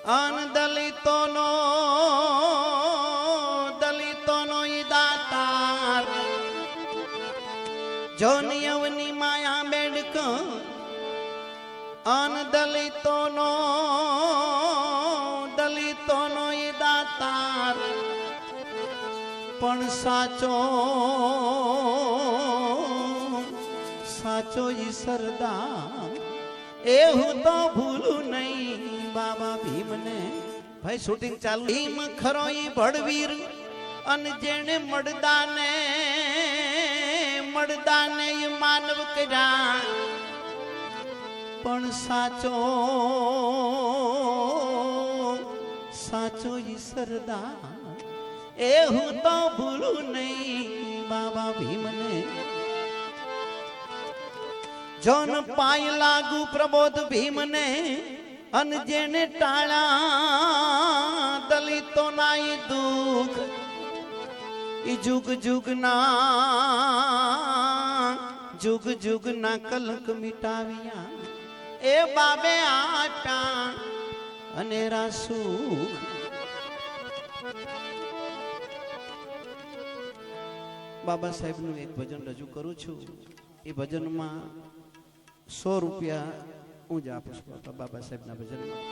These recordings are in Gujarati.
અન દલિતોનો ઈ દાતાર જો નિયમની માયા બેડક અન દલિતોનો ઈ દાતાર પણ સાચો ઈ સરદાર એ હું તો ભૂલું નહીં બાબા ભીમને. ભાઈ શૂટિંગ ચાલુ. ભીમ ખરો ઈ ભડવીર અને જેને મળદાને ઈ માનવ કર્યા પણ સાચો ઈ સરદાર એ હું તો ભૂલું નહીં બાબા ભીમને. જોન પાય લાગુ પ્રબોધ ભીમને અને જેને ટાળા દલિતો ના ઈ દુઃખ ઈ જુગ જુગના કલંક મિટાવ્યા એ બાબે આપ્યા અને રાસુખ. બાબા સાહેબ નું એક ભજન રજૂ કરું છું. એ ભજનમાં 100 રૂપિયા હું જ આપું છું બાબા સાહેબ ના ભજનમાં.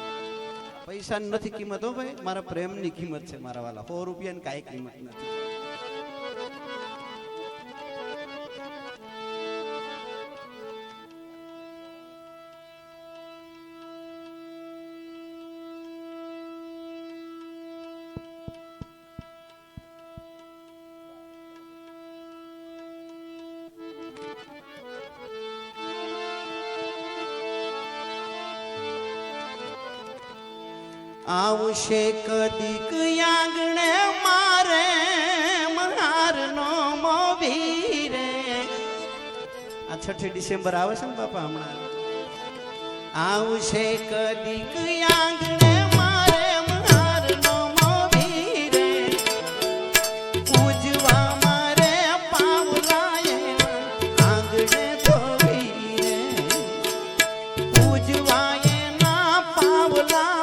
પૈસાની નથી કિંમત હો ભાઈ, મારા પ્રેમની કિંમત છે મારા વાલા. 100 રૂપિયાની કાંઈ કિંમત નથી. આવશે કદીક આંગણે મારે મારનો મોભીરે. આ 6 ડિસેમ્બર આવે છે ને બાપા હમણાં. આવશે કદીક આંગણે મારે મારનો મોભીરે પૂજવા મારે પાવલાએ આંગણે ધોવીરે પૂજવા એના પાવલા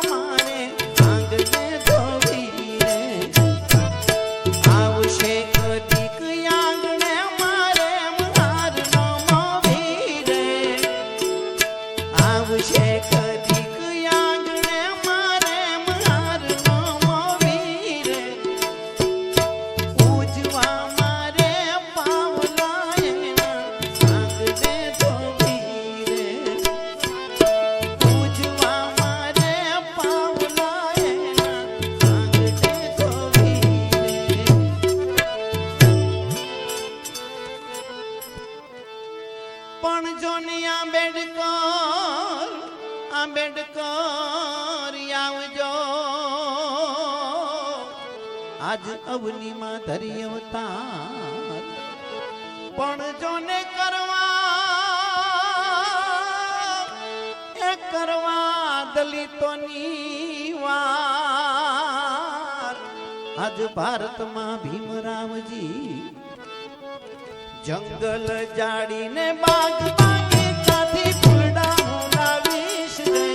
આજ અવનીમાં ધરી અવતાર પણ જોને કરવા દલિતોની વાર. આજ ભારતમાં ભીમરાવજી જંગલ જાડીને બાગ બગીચાથી ફૂલડા ઉડાવીશ રે.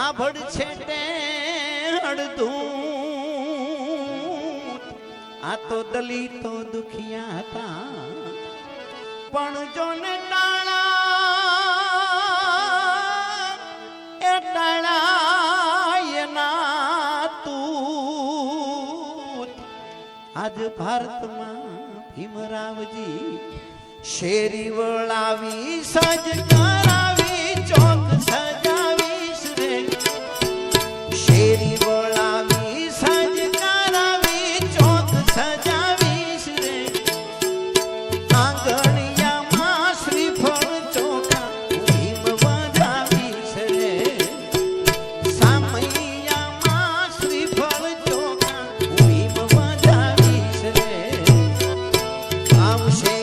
આભડ છેટે અડધું આ તો દલિતો દુખિયા હતા પણ જોને ટાણા એ ટાણા એના તું આજ ભારતમાં ભીમરાવજી શેરી વળાવી સજ કરાવી ચોક સજાવીશ રે શેરી વળાવી સજ કરાવી ચોક સજાવીશ રે આંગણિયામાં શ્રીફળ ચોખા ભીમ વધાવીશ રે સામૈયામાં શ્રીફળ ચોખા ભીમ વધાવીશ રે આવશે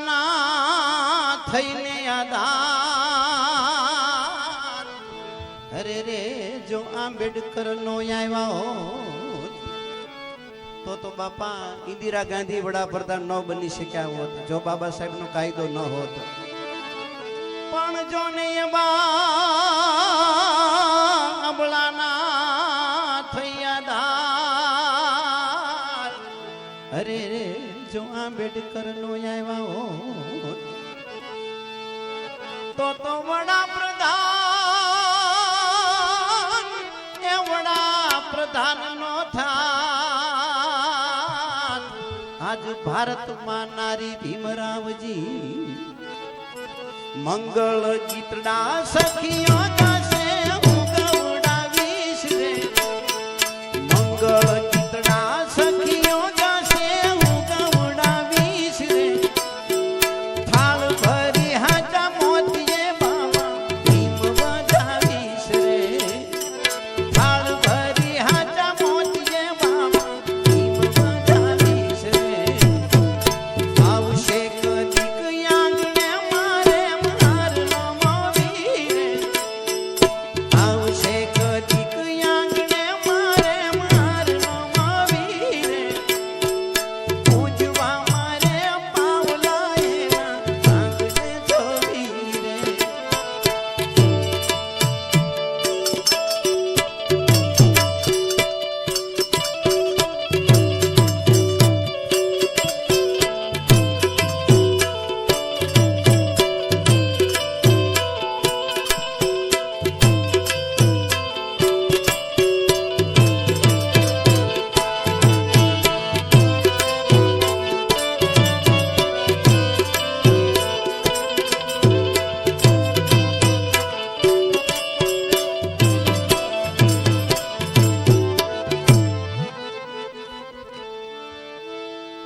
અબળાના થઈને આધાર અરે રે જો આંબેડકર નો આવ્યા હોત તો બાપા ઇન્દિરા ગાંધી વડાપ્રધાન ન બની શક્યા હોત જો બાબા સાહેબ નો કાયદો ન હોત પણ જો ને અબળાના થઈ આધાર અરે રે જો આંબેડકર નો આવ્યા હોત તો વડાપ્રધાન નો થાત આજ ભારતમાં નારી ભીમરાવજી મંગળ ગીતડા સખીઓ ગાશે હું ગવડાવીશ રે મંગળ ગીતડા સખીઓ ગાશે હું ગવડાવીશ રે થાળ ભરી હાચા મોતીએ બાબા ભીમ વધાવીશ રે થાળ ભરી હાચા મોતીએ બાબા ભીમ વધાવીશ રે આવશે કદીક આંગણે મારે મારનો મોવી રે આવશે કદીક આંગણે મારે મારનો મોવી રે પૂજવા મારે પાવલા એના આંગણે જોવી રે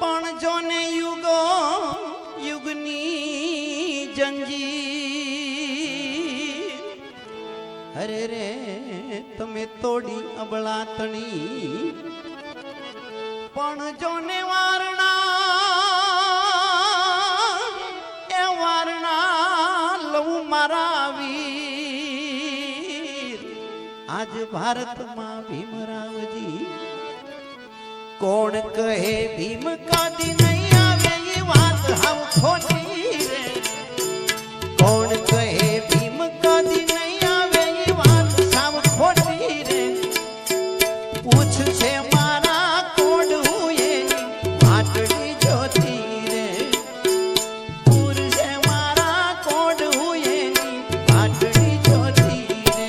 પણ જોને યુગો યુગની જંજીર અરે રે તમે તોડી અબળાતણી પણ જોને વારણા લઉં મારા વીર આજ ભારતમાં ભીમરાવજી કોણ કહે ભીમ કાદી નહીં આવે એ વાત હાવ ખોટી રે કોણ કહે ભીમ કાદી નહીં આવે એ વાત સાવ ખોટી રે પૂછશે મારા કોડ હું એની વાટડી જોતી રે પૂછશે મારા કોડ હું એની વાટડી જોતી રે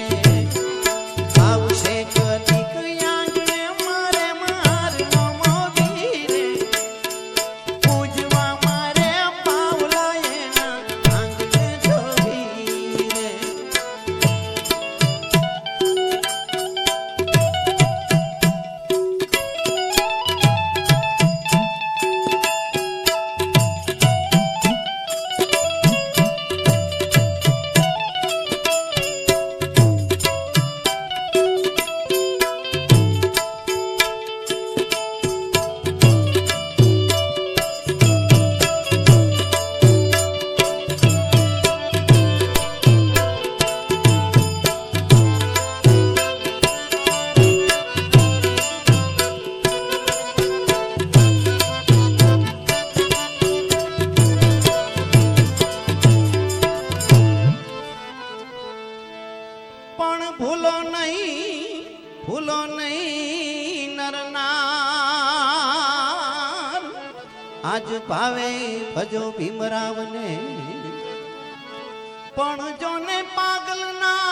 ભૂલો નહીં નરનાર આજ ભાવે ભજો ભીમરાવને પણ જોને પાગલના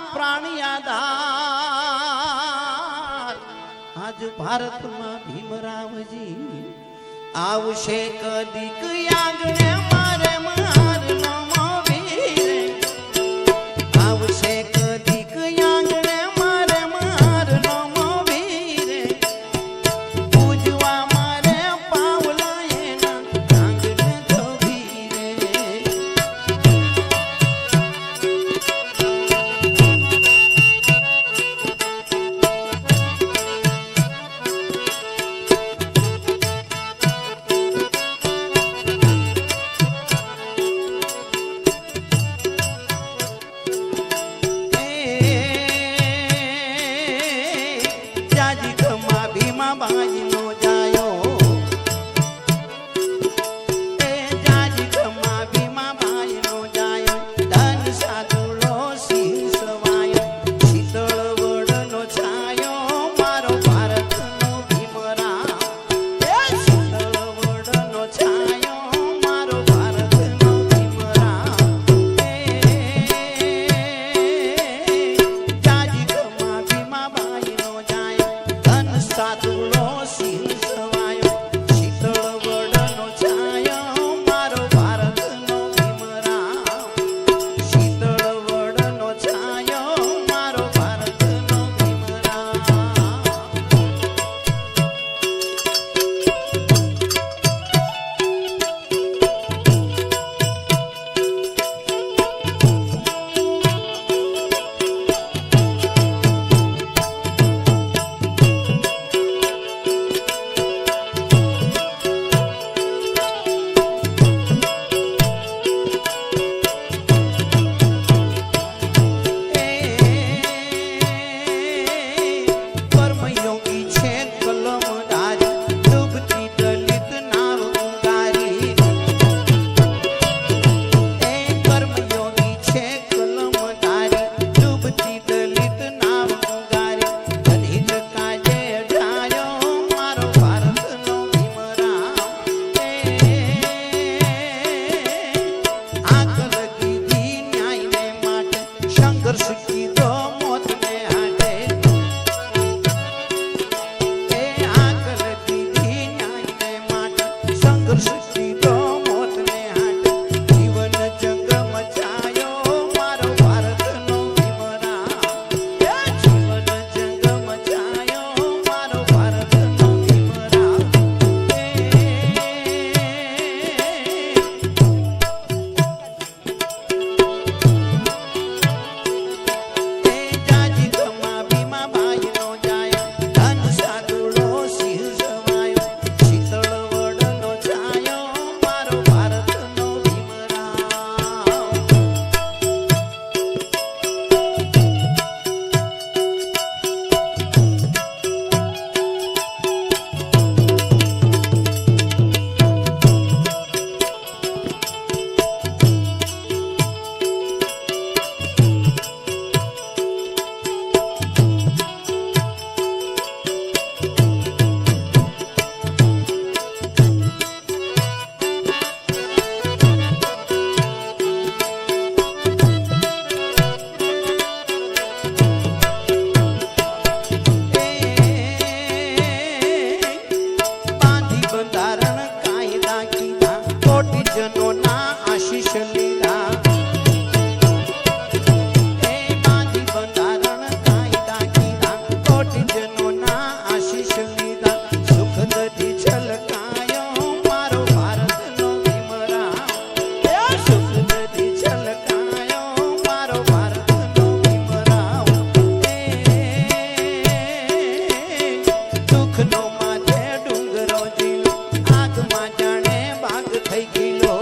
પ્રાણિયાદાર આજ ભારતમાં ભીમરાવજી આવશે કદીક આગળ મારે માર નમો વીરે આવશે કદીક આગળ મારે માર નમો વીરે પૂજવા મારે પાવલા એના આંગણે ધોવીરે બાજીનો જાયો એ જાજી ખમા ભીમા બાજીનો જાયો ધન સાધુલો સિંહ સવાયો શીતળ વડનો છાયો મારો ભારતનો ભીમરાવ એ શીતળ વડનો છાયો મારો ભારતનો ભીમરાવ જાજી ખમા ભીમા બાજીનો જાયો ધન સાધુલો સિંહ સવાયો શીતળ વડનો છાયો મારો ભારતનો ભીમરાવ શીતળ વડનો છાયો મારો ભારતનો ભીમરાવ કર્મયોગી છે કલમદારી ડૂબતી દલિત નાવ ઉગારી એ કર્મયોગી છે કલમદારી ડૂબતી દલિત નાવ ઉગારી દલિત કાજે ઢાયો મારો ભારતનો ભીમરાવ આકલ કીધી ન્યાયને માટે સંઘર્ષ કીધો મોતને હાટે આકલ કીધી ન્યાયને માટે સંઘર્ષ કીધો મોતને હાટે જીવન જંગ મચાયો મારો ભારતનો ભીમરાવ જીવન જંગ મચાયો મારો ભારતનો ભીમરાવ જાજી ખમા ભીમા બાઈનો જાયો ધન સાધુલો સિંહ સવાયો શીતળ વડનો છાયો મારો ભારતનો ભીમરાવ બાંધી બંધારણ કાયદા કીધા કોટી જનોના આશીષ લીધા બાંધી બંધારણ કાયદા કીધા કોટી જનોના આશીષ લીધા સુખ દધી છલકાયો મારો ભારતનો ભીમરાવ સુખ દધી છલકાયો મારો ભારતનો ભીમરાવ દુઃખનો માથે ડુંગરો જીલો આગમાં જાણે બાગ થઈ ગયેલો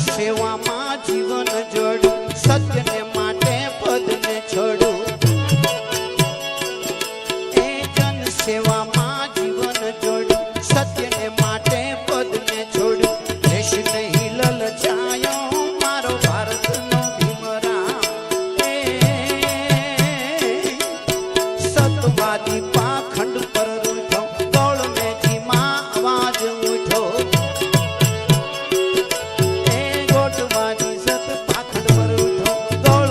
સેવામાં જીવન જોડું સત્યને માટે પદને છોડું એ જન સેવામાં જીવન જોડું સત્યને માટે પદને છોડું દેશ નહીં લલચાયો મારો ભારતનો ભીમરામ એ સતવાદી પાખંડ પર રૂઠો ગોળ મેજીમાં અવાજ ઉઠો એ ગોટવાદી સત પાખંડ પર ઉઠો ગોળ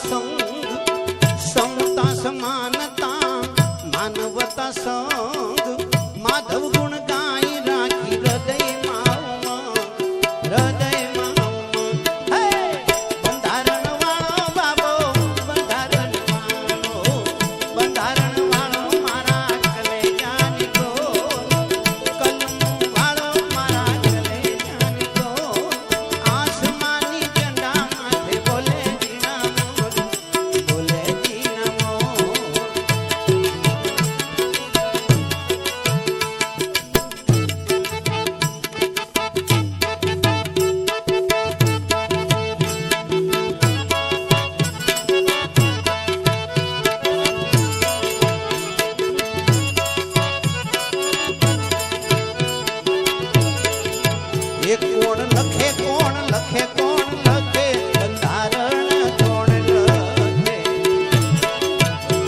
સંગ સમતા સમાનતા માનવતા સંગ માધવ ગુણ ગાઈ રાખી હૃદયમાં હે બંધારણ વાળો બાબો બંધારણ વાળો મારા કલેજાની કો કલમ વાળો મારા કલેજાની કો આસમાની ઝંડા માથે બોલે જીણા મોર બોલે જીણા મોર એ કોણ લખે કોણ લખે કોણ લખે બંધારણ કોણ લખે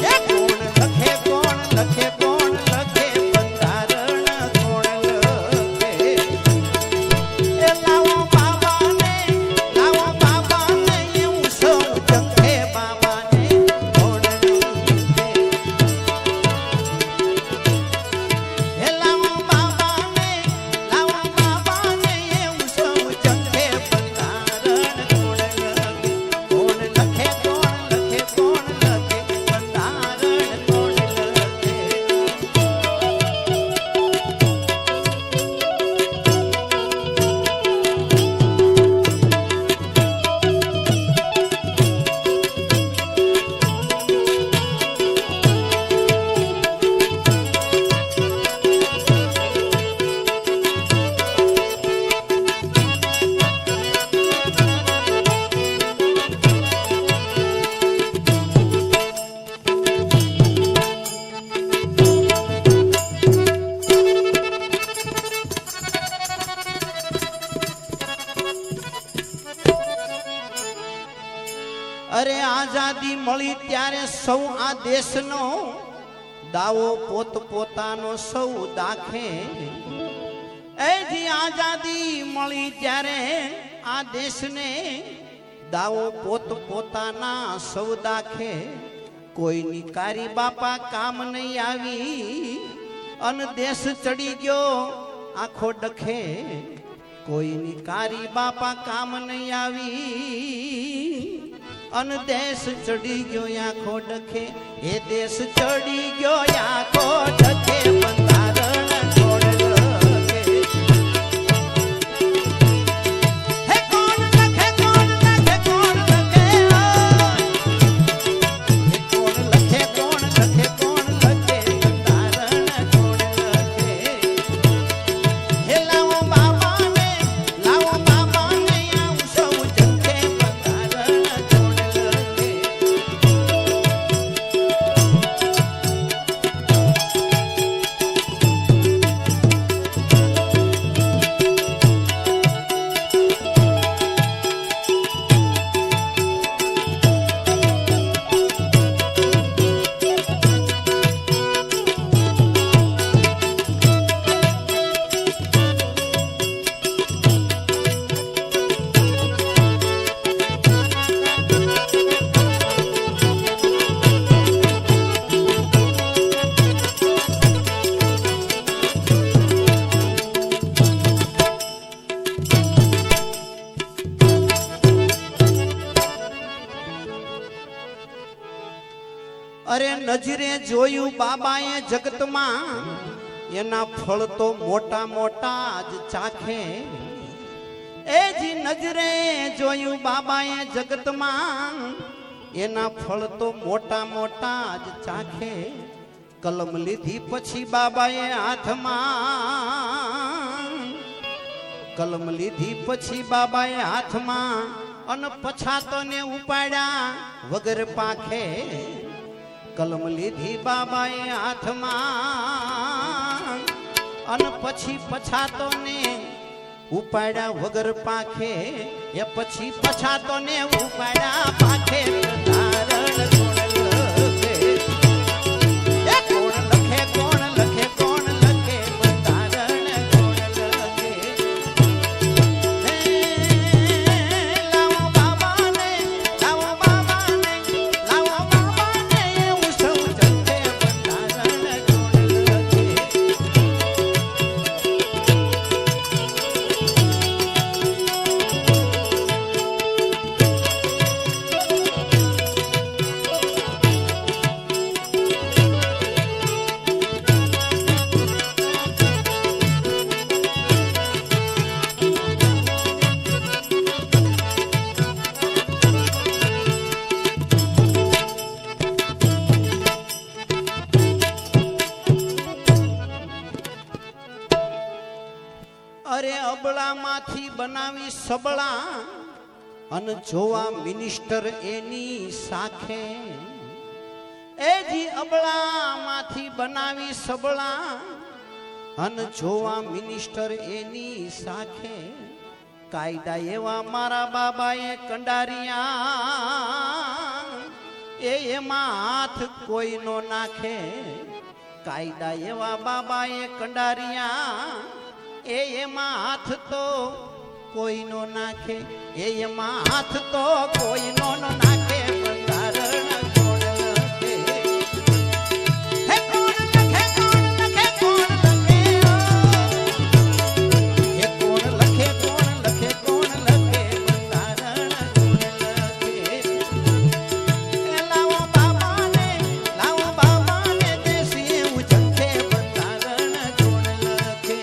એ કોણ લખે કોણ લખે કોણ લખે બંધારણ કોણ લખે એ લાવો બાબાને એવું સૌ જંખે બાબાને કોણ લખે એ લાવો બાબાને એવું સૌ જંખે બંધારણ કોણ લખે કોણ લખે કોણ લખે કોણ લખે બંધારણ કોણ લખે અરે આઝાદી મળી ત્યારે સૌ આ દેશનો દાવો પોત પોતાનો સૌ દાખે એથી આઝાદી મળી ત્યારે આ દેશને દાવો પોત પોતાના સૌ દાખે કોઈની કારી બાપા કામ નહીં આવી અન દેશ ચડી ગયો આખો ડખે કોઈની કારી બાપા કામ નહીં આવી અન દેશ ચડી ગયો આખો ડખે એ દેશ ચડી ગયો આખો ડખે બંધારણ કોણ લખે હે કોણ લખે કોણ લખે કોણ લખે કોણ લખે કોણ લખે કોણ લખે બંધારણ કોણ લખે હે લાવો બાબાને આવું સૌ જંખે બંધારણ કોણ લખે અરે નજરે જોયું બાબાએ જગતમાં એના ફળ તો મોટા મોટા જ ચાખે એ જી નજરે જોયું બાબાએ જગતમાં એના ફળ તો મોટા મોટા જ ચાખે કલમ લીધી પછી બાબાએ હાથમાં કલમ લીધી પછી બાબાએ હાથમાં અન પછાતોને ઉપાડ્યા વગર પાખે કલમ લીધી બાબાએ હાથમાં અન પછી પછાતોને ઉપાડ્યા વગર પાખે એ પછી પછાતોને ઉપાડ્યા પાખે બંધારણ કોણ લખે કોણ લખે કોણ લખે બંધારણ કોણ લખે લાવો બાબાને અબળામાંથી બનાવી સબળા અને જોવા મિનિસ્ટર એની સાખે એ જી અબળામાંથી બનાવી સબળા અને જોવા મિનિસ્ટર એની સાખે કાયદા એવા મારા બાબાએ કંડારિયા એમાં હાથ કોઈ નો નાખે કાયદા એવા બાબાએ કંડારિયા એમાં હાથ તો કોઈ નો નાખે એમાં હાથ તો કોઈ નો નાખે બંધારણ કોણ લખે હે કોણ લખે કોણ લખે કોણ લખે હે કોણ લખે કોણ લખે કોણ લખે બંધારણ કોણ લખે લાવો બાબાને દેશી ઉજકે બંધારણ કોણ લખે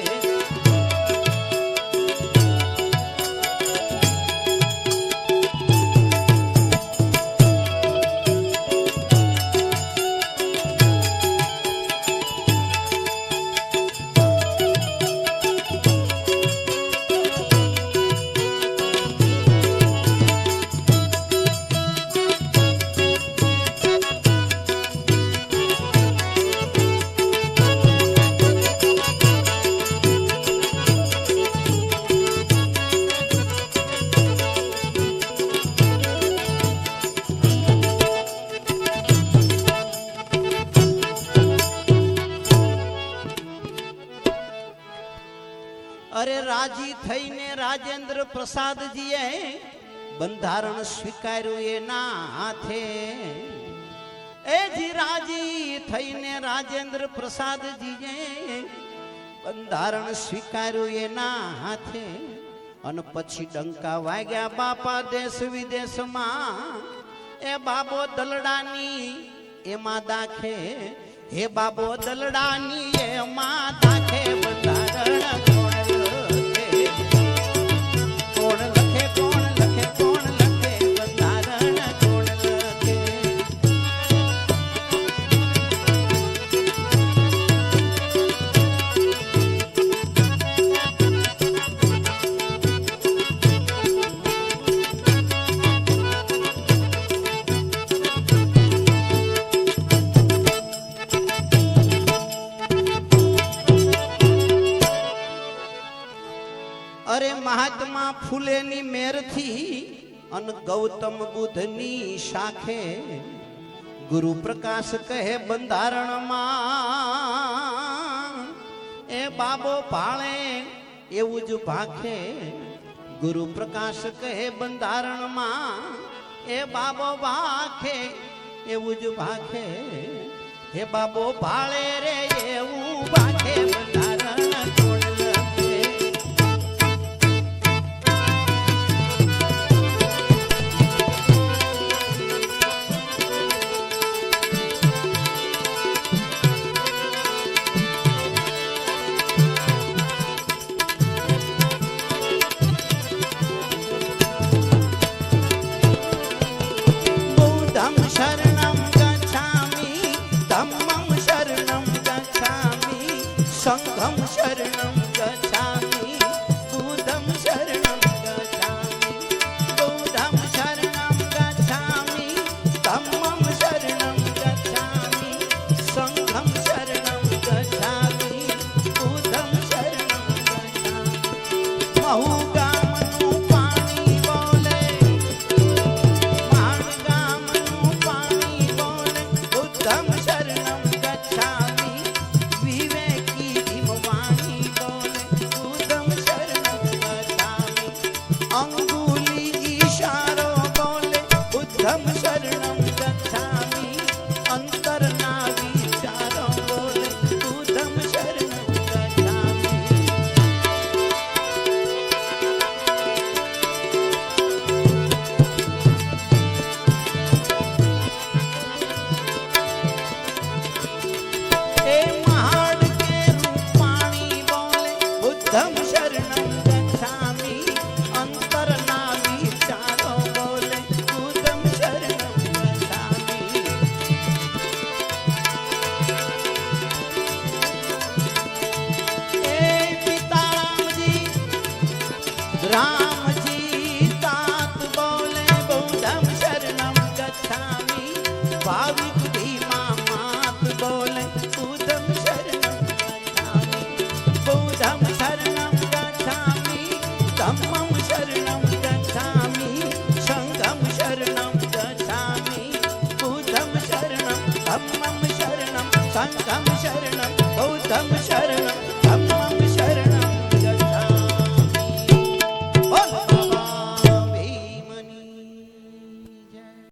અરે રાજી થઈને રાજેન્દ્ર પ્રસાદજીએ બંધારણ સ્વીકાર્યું એના હાથે એ જી રાજી થઈને રાજેન્દ્ર પ્રસાદજીએ બંધારણ સ્વીકાર્યું એના હાથે અને પછી ડંકા વાગ્યા બાપા દેશ વિદેશમાં એ બાબો દલડાની એમાં દાખે હે બાબો દલડાની એમાં દાખે બંધારણ કોણ લખે કોણ લખે કોણ લખે બંધારણ કોણ લખે અરે મહાત્મા ફૂલેની મેરથી અને ગૌતમ બુદ્ધની શાખે ગુરુ પ્રકાશ કહે બંધારણમાં એ બાબો પાળે એવું જ ભાખે ગુરુ પ્રકાશ કહે બંધારણમાં એ બાબો ભાખે એવું જ ભાખે હે બાબો ભાળે રે એવું ભાખે બંધારણ કોણ લખે शरणं गच्छामि धम्मं शरणं गच्छामि संघं शरणं गच्छामि बुद्धं शरणं गच्छामि बुद्धं शरणं गच्छामि धम्मं शरणं गच्छामि संघं शरणं गच्छामि बुद्धं शरणं गच्छामि महु गामनु पाणी बोले ભાવિક ભીમા માત બોલે બુદ્ધમ શરણમ ગચ્છામિ બુદ્ધમ શરણમ ગચ્છામિ ધમ્મમ શરણમ ગચ્છામિ સંઘમ શરણમ ગચ્છામિ બુદ્ધમ શરણમ ધમ્મમ શરણમ સંઘમ શરણમ બુદ્ધમ શરણમ